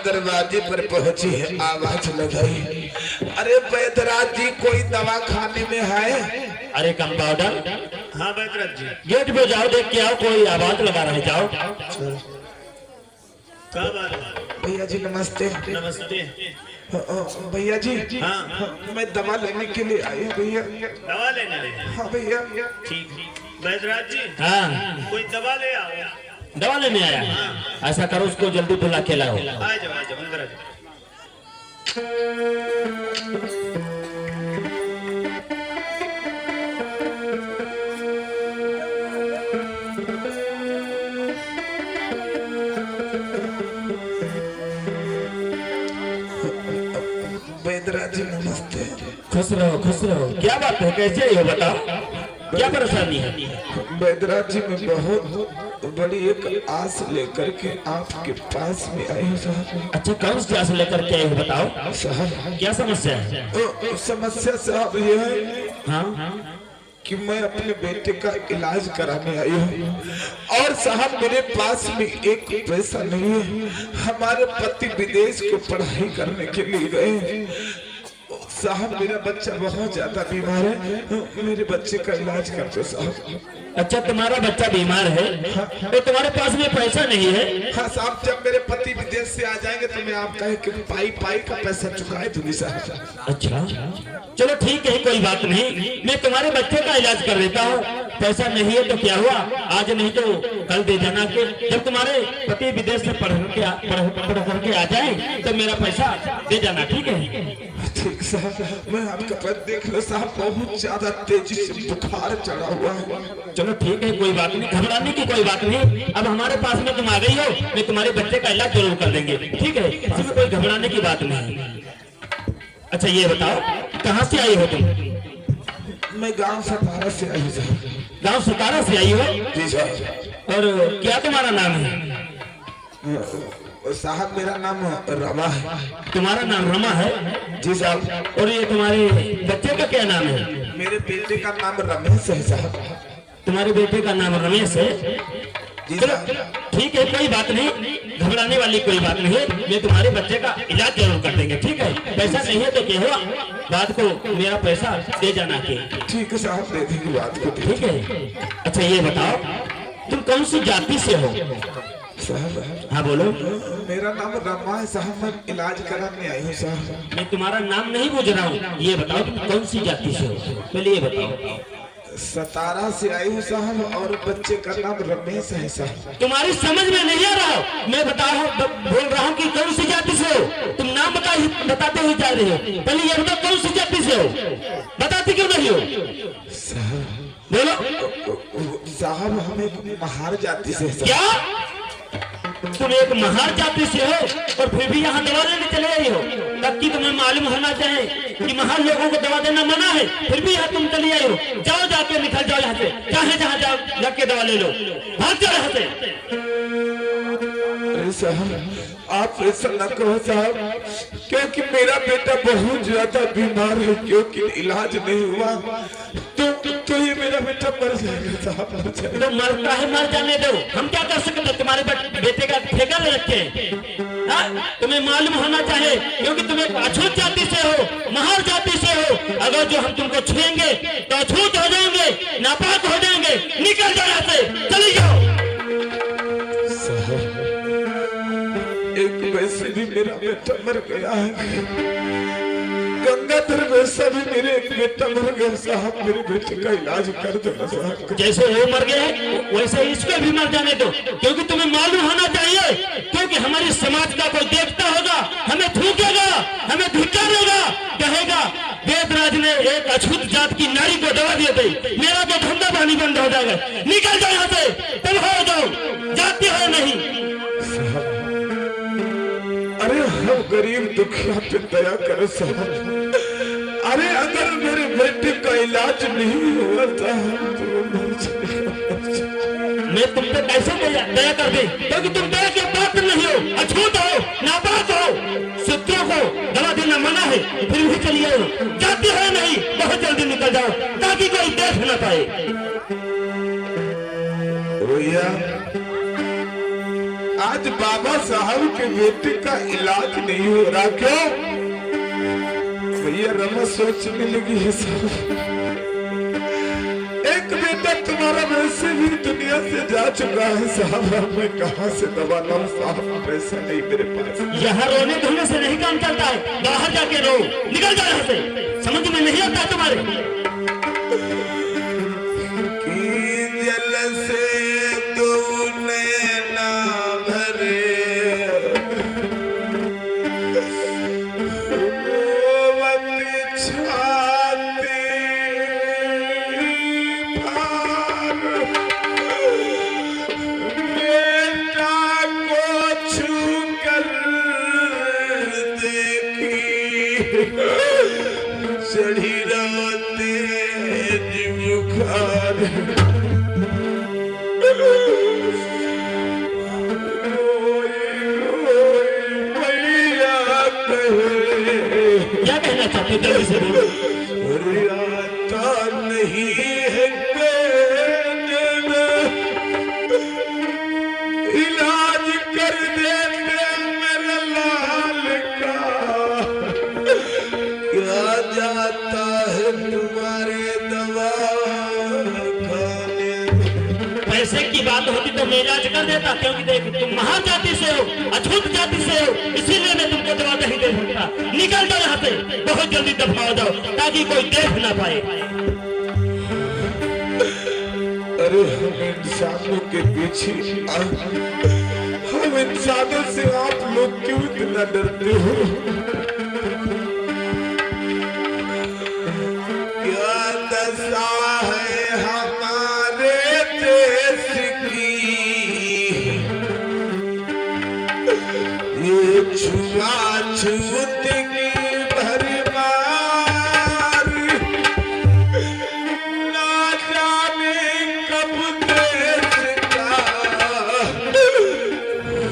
दरवाजे पर पहुंची है, आवाज लगाई, अरे वैद्यराज जी कोई दवा खाने में है? अरे कंपाउंडर, हाँ वैद्यराज जी, गेट पे जाओ, देख के आओ, कोई आवाज लगा रहे, जाओ। क्या बात है? भैया जी नमस्ते। नमस्ते भैया जी। हाँ मैं दवा लेने के लिए आई हूँ भैया। दवा लेने? हाँ भैया। ठीक, वैद्यराज जी हाँ कोई दवा ले आओ। दवा लेने आया? ऐसा करो, उसको जल्दी बुला के लाओ। आ जाओ अंदर आ जाओ। वैद्यराज जी नमस्ते। खुश रहो। क्या बात है, कैसे हो बताओ, क्या परेशानी है? बैदराज जी में बहुत बड़ी एक आस लेकर के आपके पास में आई हूँ साहब। अच्छा, कौन सी आस लेकर के आए हो बताओ साहब क्या समस्या है? समस्या साहब ये है हाँ कि मैं अपने बेटे का इलाज कराने आई हूँ और साहब मेरे पास में एक पैसा नहीं है। हमारे पति विदेश को पढ़ाई करने के लिए गए साहब। मेरा बच्चा बहुत ज्यादा बीमार है, मेरे बच्चे का इलाज कर दो साहब। अच्छा, तुम्हारा बच्चा बीमार है तो तुम्हारे पास में पैसा नहीं है? हाँ साहब, जब मेरे पति विदेश से आ जाएंगे तो मैं आपका कि पाई का पैसा चुकाए दूंगी साहब। अच्छा चलो ठीक है, कोई बात नहीं, मैं तुम्हारे बच्चे का इलाज कर देता हूँ। पैसा नहीं है तो क्या हुआ, आज नहीं तो कल दे देना के जब तुम्हारे पति विदेश से पढ़ करके आ जाए तो मेरा पैसा दे जाना, ठीक है? ठीक साहब, मैं आपका पद देख लो साहब, बहुत ज्यादा तेजी से बुखार चढ़ा हुआ है। चलो ठीक है, कोई बात नहीं, घबराने की कोई बात नहीं। अब हमारे पास में तुम आ गई हो, मैं तुम्हारे बच्चे का इलाज जरूर कर देंगे, ठीक है? इसमें कोई घबराने की बात नहीं। अच्छा ये बताओ, कहाँ से आई हो तुम? मैं गांव सतारा से आई हूँ साहब। गांव सतारा से आई हो? जी साहब। और क्या तुम्हारा नाम है? साहब मेरा नाम रमा है। तुम्हारा नाम रमा है? जी साहब। और ये तुम्हारे बच्चे का क्या नाम है? मेरे बेटे का नाम रमेश है साहब। तुम्हारे बेटे का नाम रमेश है? जी चलो साहब। ठीक है, कोई बात नहीं, घबराने वाली कोई बात नहीं है, मैं तुम्हारे बच्चे का इलाज जरूर कर देंगे, ठीक है? पैसा नहीं है तो क्या हुआ, बात को मेरा पैसा दे जाना के। ठीक है साहब, दे देंगे बात को, ठीक है? अच्छा ये बताओ, तुम कौन सी जाति से हो? साहब हाँ बोलो। मेरा नाम रमा है साहब, मैं इलाज कराने आई हूँ साहब। मैं तुम्हारा नाम नहीं पूछ रहा हूँ, ये बताओ तुम कौन सी जाति से हो, पहले ये बताओ। सतारा से आई हूँ साहब और बच्चे का नाम रमेश है साहब। तुम्हारी समझ में नहीं आ रहा, मैं बोल रहा हूँ कि कौन सी जाति से हो। तुम नाम बताते हुए जा रहे हो, पहले ये बताओ कौन सी जाति से हो, बताते क्यों नहीं हो? साहब बोलो। साहब हम एक महार जाति से। क्या तुम एक महार जाति से हो और फिर भी यहाँ दवा लेने चले आई हो? ताकि तुम्हें मालूम होना चाहे कि महार लोगों को दवा देना मना है, फिर भी यहाँ तुम चली आई हो। जाओ, जाके निकल जाओ यहाँ से, चाहे जहाँ जाओ जाके दवा ले लो, भाग जाओ यहाँ से। साहब आप ऐसा न कहो साहब, क्योंकि मेरा बेटा बहुत ज्यादा बीमार है, क्योंकि इलाज नहीं हुआ तो ये मेरा बेटा मर जाएगा साहब, मर जाएगा। तो मरता है, मर जाने दो, हम क्या कर सकते हैं? तुम्हारे बेटे का ठेका ले रखे हैं। तुम्हें मालूम होना चाहिए, क्योंकि तुम एक अछूत जाति से हो, महार जाति से हो। अगर जो हम तुमको छुएंगे तो अछूत हो जाएंगे, नापाक हो जाएंगे, निकल जाओ यहाँ से, चली जाओ। एक वैसे भी मेरा बेटा मर गया है, गंगाधर वैसा भी मेरे एक बेटा मर गया साहब, मेरे बेटे का इलाज कर दो साहब। जैसे वो मर गए वैसे इसको भी मर जाने दो, क्योंकि तुम्हें मालूम होना चाहिए, क्योंकि हमारी समाज का कोई देखता होगा, हमें थूकेगा, हमें धिक्कारेगा, कहेगा वेदराज ने एक अछूत जात की नारी को दवा दी थी, मेरा तो धंधा पानी बंद हो जाएगा, निकल जाओ यहाँ से, तुम हो जाओ, जाती हो नहीं। अरे हम गरीब दुखिया पे दया करो साहब। अरे अगर मेरे बेटे का इलाज नहीं हुआ था तो मर जाएगा। मैं तुम पे कैसे दया कर दी, क्योंकि तुम दया के पात्र नहीं हो, अछूत हो, नापाक हो, शत्रुओं को दवा देना मना है, फिर भी चलिए हो, जाती है नहीं, बहुत जल्दी निकल जाओ ताकि कोई देख न पाए। भैया आज बाबा साहब के बेटे का इलाज नहीं हो रहा, क्यों? भैया रमा सोचने लगी है साहब, एक बेटा तुम्हारा वैसे भी दुनिया से जा चुका है साहब, मैं कहाँ से दवा लाऊं साहब, पैसा नहीं मेरे पास। यहाँ रोने धोने से नहीं काम चलता है, बाहर जाके रो, निकल जाओ यहाँ से, समझ में नहीं आता तुम्हारे? जल से तूने ना चढ़ी रहते बुखार क्या कहना चाहते हो जल्दी से बोलो। रियाता नहीं है कहने इलाज कर देते मेरे लाल का क्या जाता है तुम्हारे दवा खाने। पैसे की बात होती तो मैं इलाज कर देता, क्योंकि देख तुम महान जाति से हो, अछूत जाति से हो, इसीलिए मैं तुमको दवा नहीं दे सकता। निकल जाओ यहाँ से, बहुत जल्दी दफा जाओ ताकि कोई देख ना पाए। अरे हम इंसानों के पीछे हम इंसानों से आप लोग क्यों इतना डरते हो? क्या दशा है हमारे देश की, ये छुआछूत की भरमार, ना जाने कब देश का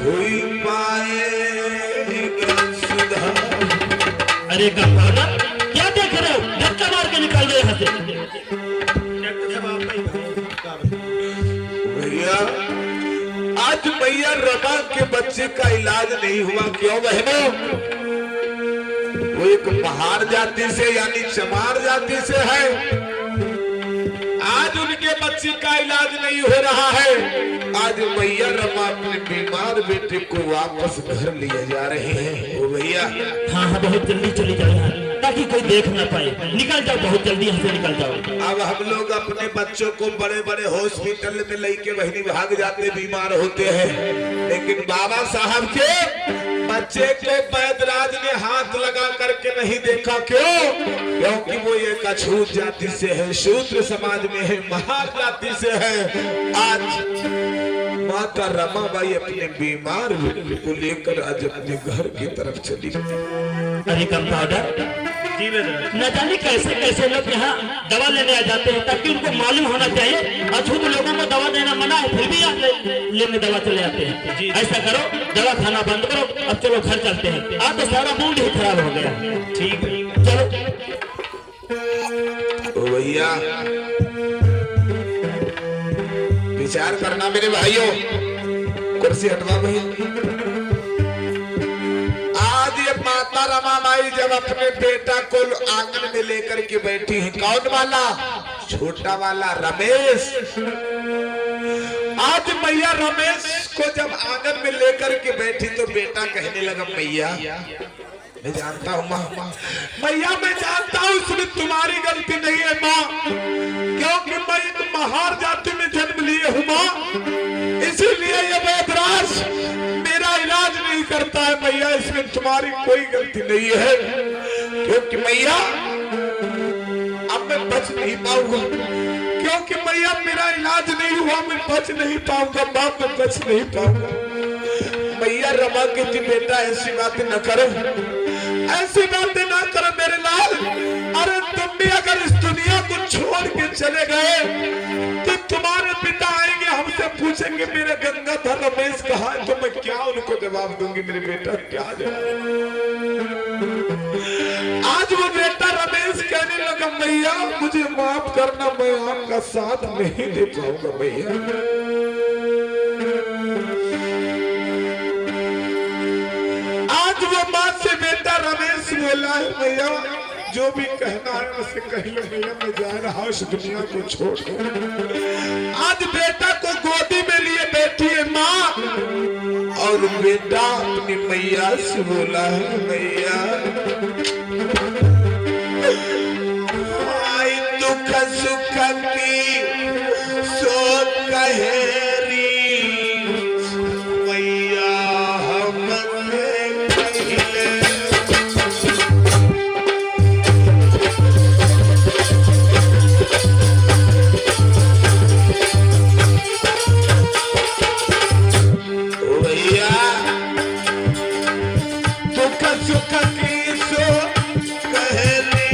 हुई पाएगा सुधार। अरे गंगाधर क्या देख रहे हो, धक्का मार के निकल जाओ यहाँ से। भैया आज भैया रमा के बच्चे का इलाज नहीं हुआ, क्यों बहनों? वो एक पहाड़ जाति से यानी चमार जाति से है। आज उनके बच्चे का इलाज नहीं हो रहा है। आज भैया रमा अपने बीमार बेटे को वापस घर लिए जा रहे हैं। ओ भैया हाँ हाँ बहुत जल्दी चली जाओ यहाँ, ताकि कोई देख ना पाए। निकल जाओ, बहुत जल्दी यहाँ से निकल जाओ। अब हम लोग अपने बच्चों को बड़े बड़े हॉस्पिटल में लेके वहीं भाग जाते, बीमार होते हैं, लेकिन बाबा साहब के बच्चे को वैद्यराज ने हाथ लगा करके नहीं देखा। क्यों? क्योंकि वो एक अछूत जाति से है, शूद्र समाज में है, महान जाति से है। आज माता रमाबाई अपने बीमार को लेकर आज अपने घर की तरफ चली। अरे कंपाउंडर न जाने कैसे कैसे लोग यहाँ दवा लेने आ जाते हैं, ताकि उनको मालूम होना चाहिए अछूत लोगों को दवा देना मना है, फिर भी यहाँ लेने दवा चले जाते हैं। ऐसा करो, दवा खाना बंद करो, अब चलो घर चलते हैं। आज तो सारा मूड ही खराब हो गया। ठीक है चलो। ओ भैया विचार करना मेरे भाइयों, कुर्सी हटवा भैया। आज ये माता रमाबाई जब अपने बेटा को आंगन में लेकर के बैठी है, कौन वाला? छोटा वाला रमेश। आज मैया रमेश को जब आंगन में लेकर के बैठी तो बेटा कहने लगा, मैया मैं जानता हूँ माँ, मैया मैं जानता हूँ इसमें तुम्हारी गलती नहीं है माँ, क्योंकि मैं एक महार जाति में जन्म लिए हूँ माँ, इसीलिए ये वैद्यराज मेरा इलाज नहीं करता है मैया, इसमें तुम्हारी कोई गलती नहीं है। क्योंकि मैया अब मैं बच नहीं पाऊंगा, क्योंकि मैया मेरा इलाज नहीं हुआ, मैं बच नहीं पाऊंगा माँ, मैं बच नहीं पाऊंगा। मैया रमा के जी बेटा ऐसी बातें न करो, ऐसी बातें ना करो मेरे लाल। अरे तुम भी अगर इस दुनिया को छोड़ के चले गए तो तुम्हारे पिता आएंगे, हमसे पूछेंगे मेरे गंगाधर रमेश कहाँ है, तो मैं क्या उनको जवाब दूंगी मेरे बेटा, क्या जवाब? आज वो बेटा रमेश कहने लगा, मैया मुझे माफ करना, मैं आपका साथ नहीं दे पाऊंगा भैया। आज वो माँ से बेटा रमेश बोला है, भैया जो भी कहना है उसे कह लो भैया, मैं जा रहा हूँ इस दुनिया को छोड़। आज बेटा को गोदी में लिए बैठी है माँ, और बेटा अपनी मैया से बोला है, मैया आई दुख सुख की सो कहेरी, मैया हमसे पहले सुख की सो कहली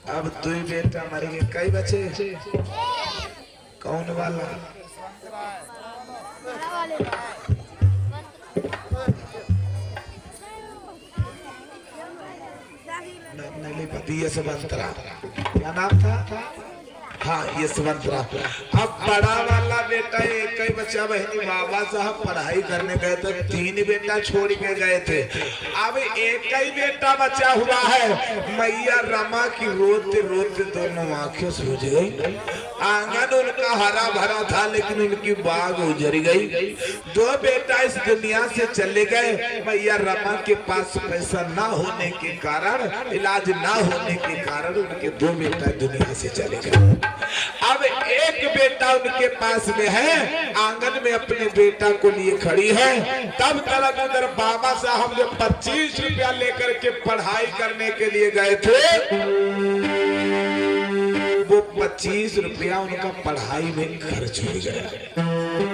अब तू ही बेटा मर गए, कई बचे? कौन वाला? नलीपति यशवंतरा, क्या नाम था? हाँ यशवंतरा। अब बड़ा वाला बेटा एक ही बच्चा, बहनी बाबा साहब पढ़ाई करने गए थे, 3 बेटा छोड़ के गए थे। अब एक ही बेटा बचा हुआ है। मैया रमा की रोते रोते दोनों आंखें सूज गई। आंगन उनका हरा भरा था लेकिन उनकी बाग उजड़ गई। 2 बेटा इस दुनिया से चले गए। मैया रमा के पास पैसा ना होने के कारण, इलाज ना होने के कारण उनके 2 बेटा दुनिया से चले गए। अब एक बेटा उनके पास में है, आंगन में अपने बेटा को लिए खड़ी है। तब तक उधर बाबा साहब जो 25 रुपया लेकर के पढ़ाई करने के लिए गए थे, वो 25 रुपया उनका पढ़ाई में खर्च हो गया।